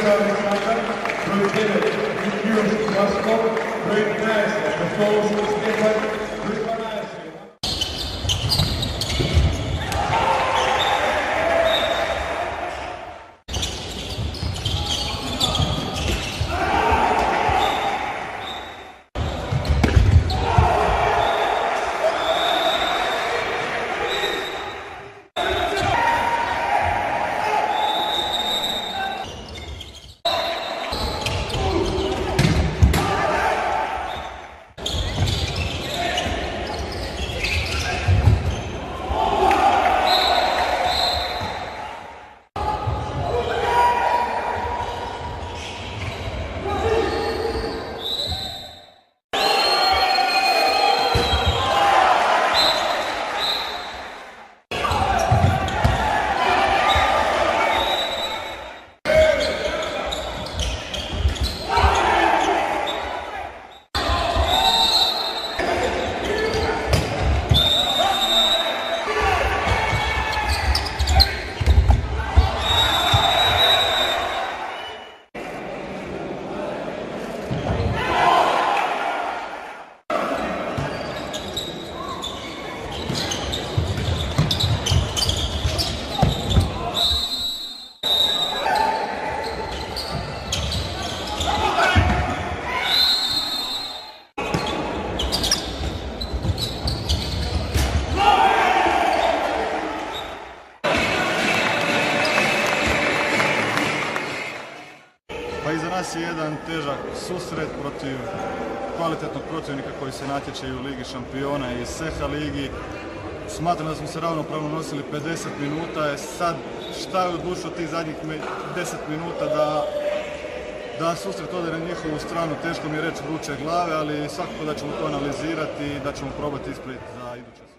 Aleksandar, broj 9, Mikijoš Vasko, broj 13, Kostolović Stefan, broj 12. Pa iza nas je jedan težak susret protiv kvalitetnog protivnika koji se natječe u Ligi šampiona i SEHA ligi. Smatram da smo se ravnopravno nosili 50 minuta. Sad šta je odlučilo tih zadnjih 10 minuta da susret ode na njihovu stranu, teško mi je reći vruće glave, ali svakako da ćemo to analizirati i da ćemo probati ispraviti za iduće.